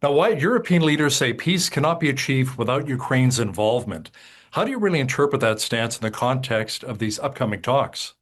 Now, why European leaders say peace cannot be achieved without Ukraine's involvement. How do you really interpret that stance in the context of these upcoming talks?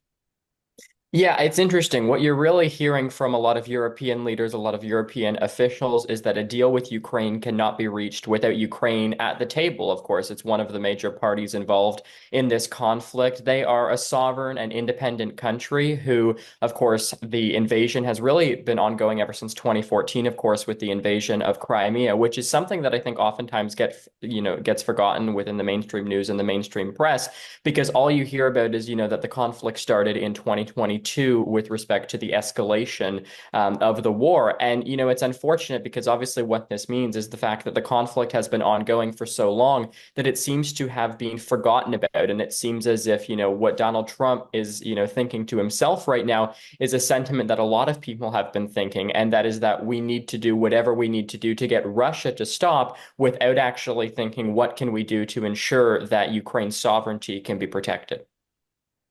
Yeah, it's interesting. What you're really hearing from a lot of European leaders, a lot of European officials, is that a deal with Ukraine cannot be reached without Ukraine at the table. Of course, it's one of the major parties involved in this conflict. They are a sovereign and independent country who, of course, the invasion has really been ongoing ever since 2014, of course, with the invasion of Crimea, which is something that I think oftentimes gets forgotten within the mainstream news and the mainstream press because all you hear about is, that the conflict started in 2022 with respect to the escalation of the war. And, it's unfortunate because obviously what this means is the fact that the conflict has been ongoing for so long that it seems to have been forgotten about. And it seems as if, what Donald Trump is, thinking to himself right now is a sentiment that a lot of people have been thinking. And that is that we need to do whatever we need to do to get Russia to stop without actually thinking, what can we do to ensure that Ukraine's sovereignty can be protected?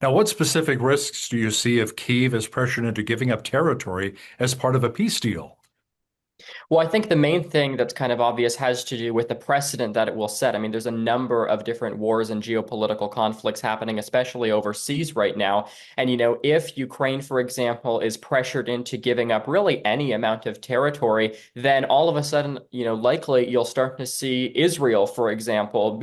Now, what specific risks do you see if Kyiv is pressured into giving up territory as part of a peace deal? Well, I think the main thing that's kind of obvious has to do with the precedent that it will set. I mean, there's a number of different wars and geopolitical conflicts happening, especially overseas right now. And, if Ukraine, for example, is pressured into giving up really any amount of territory, then all of a sudden, likely you'll start to see Israel, for example,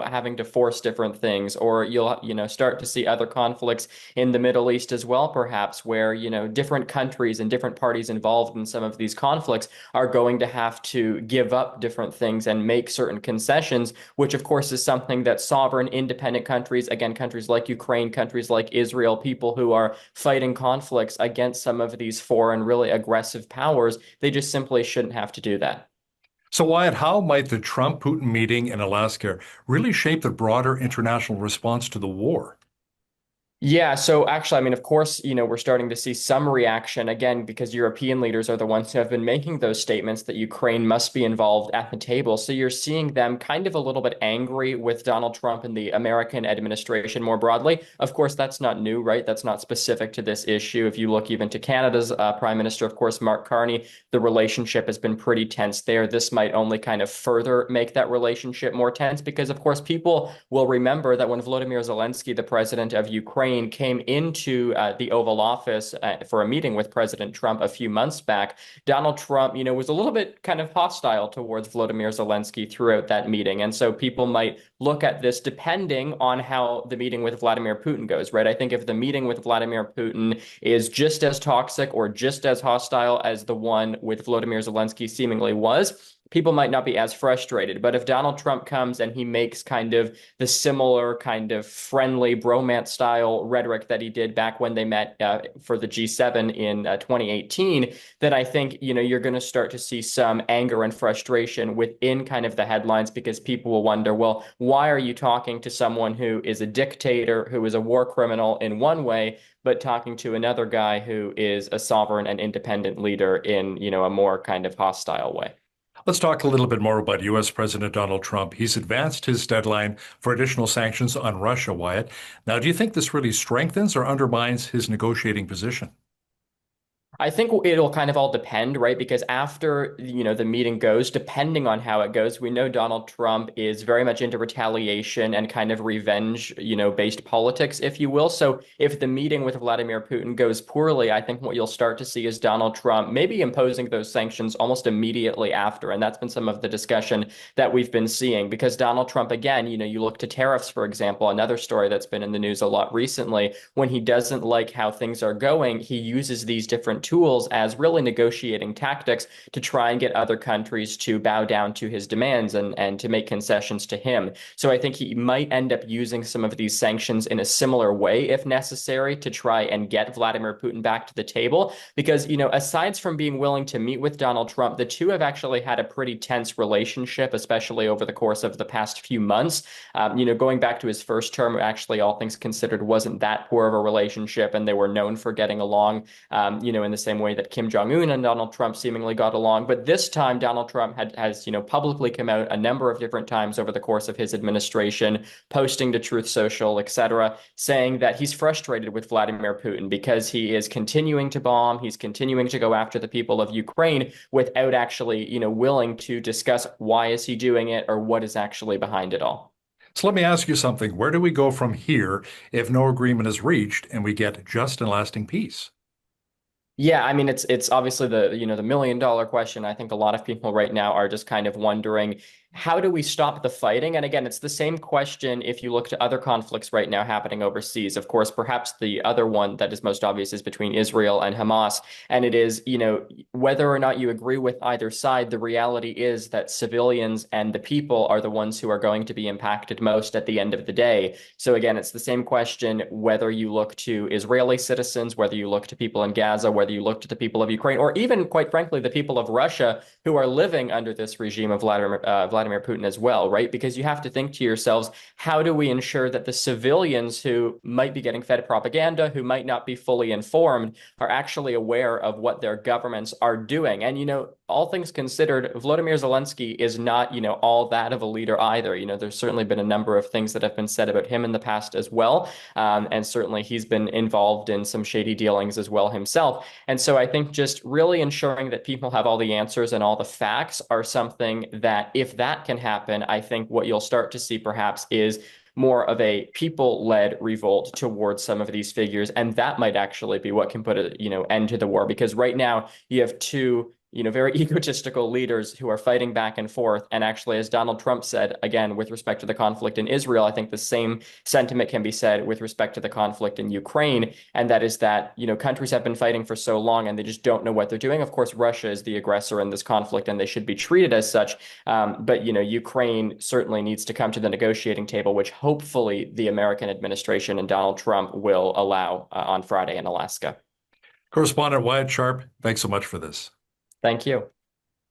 having to force different things, or you'll, start to see other conflicts in the Middle East as well, perhaps, where, different countries and different parties involved in some of these conflicts are going to have to give up different things and make certain concessions, which of course is something that sovereign, independent countries, again, countries like Ukraine, countries like Israel, people who are fighting conflicts against some of these foreign, really aggressive powers, they just simply shouldn't have to do that. So, Wyatt, how might the Trump-Putin meeting in Alaska really shape the broader international response to the war? Yeah, so actually, I mean, of course, we're starting to see some reaction again because European leaders are the ones who have been making those statements that Ukraine must be involved at the table. So you're seeing them kind of a little bit angry with Donald Trump and the American administration more broadly. Of course, that's not new, right? That's not specific to this issue. If you look even to Canada's Prime Minister, of course, Mark Carney, the relationship has been pretty tense there. This might only kind of further make that relationship more tense because, of course, people will remember that when Volodymyr Zelensky, the president of Ukraine, came into the Oval Office for a meeting with President Trump a few months back, Donald Trump, was a little bit kind of hostile towards Volodymyr Zelensky throughout that meeting. And so people might look at this depending on how the meeting with Vladimir Putin goes, right? I think if the meeting with Vladimir Putin is just as toxic or just as hostile as the one with Volodymyr Zelensky seemingly was, people might not be as frustrated. But if Donald Trump comes and he makes kind of the similar kind of friendly bromance style rhetoric that he did back when they met for the G7 in 2018, then I think, you're going to start to see some anger and frustration within kind of the headlines because people will wonder, well, why are you talking to someone who is a dictator, who is a war criminal in one way, but talking to another guy who is a sovereign and independent leader in, a more kind of hostile way? Let's talk a little bit more about U.S. President Donald Trump. He's advanced his deadline for additional sanctions on Russia, Wyatt. Now, do you think this really strengthens or undermines his negotiating position? I think it'll kind of all depend, right? Because after, the meeting goes, depending on how it goes, we know Donald Trump is very much into retaliation and kind of revenge, based politics, if you will. So if the meeting with Vladimir Putin goes poorly, I think what you'll start to see is Donald Trump maybe imposing those sanctions almost immediately after. And that's been some of the discussion that we've been seeing because Donald Trump, again, you look to tariffs, for example, another story that's been in the news a lot recently. When he doesn't like how things are going, he uses these different tools as really negotiating tactics to try and get other countries to bow down to his demands and to make concessions to him. So I think he might end up using some of these sanctions in a similar way, if necessary, to try and get Vladimir Putin back to the table. Because, aside from being willing to meet with Donald Trump, the two have actually had a pretty tense relationship, especially over the course of the past few months. Going back to his first term, actually, all things considered, wasn't that poor of a relationship, and they were known for getting along, in in the same way that Kim Jong-un and Donald Trump seemingly got along. But this time, Donald Trump has, publicly come out a number of different times over the course of his administration, posting to Truth Social, etc., saying that he's frustrated with Vladimir Putin because he is continuing to bomb, he's continuing to go after the people of Ukraine without actually, willing to discuss why is he doing it or what is actually behind it all. So let me ask you something. Where do we go from here if no agreement is reached and we get just and lasting peace? Yeah, I mean it's obviously the $1 million question. I think a lot of people right now are just kind of wondering, how do we stop the fighting? And again, it's the same question if you look to other conflicts right now happening overseas. Of course, perhaps the other one that is most obvious is between Israel and Hamas. And it is, whether or not you agree with either side, the reality is that civilians and the people are the ones who are going to be impacted most at the end of the day. So again, it's the same question whether you look to Israeli citizens, whether you look to people in Gaza, whether you look to the people of Ukraine, or even, quite frankly, the people of Russia who are living under this regime of Vladimir Putin as well, right? Because you have to think to yourselves, how do we ensure that the civilians who might be getting fed propaganda, who might not be fully informed, are actually aware of what their governments are doing? And, all things considered, Volodymyr Zelensky is not, all that of a leader either. There's certainly been a number of things that have been said about him in the past as well. And certainly he's been involved in some shady dealings as well himself. And so I think just really ensuring that people have all the answers and all the facts are something that, if that can happen, I think what you'll start to see perhaps is more of a people-led revolt towards some of these figures. And that might actually be what can put a, end to the war. Because right now you have two very egotistical leaders who are fighting back and forth. And actually, as Donald Trump said, again, with respect to the conflict in Israel, I think the same sentiment can be said with respect to the conflict in Ukraine. And that is that, countries have been fighting for so long and they just don't know what they're doing. Of course, Russia is the aggressor in this conflict and they should be treated as such. But, Ukraine certainly needs to come to the negotiating table, which hopefully the American administration and Donald Trump will allow on Friday in Alaska. Correspondent Wyatt Sharpe, thanks so much for this. Thank you.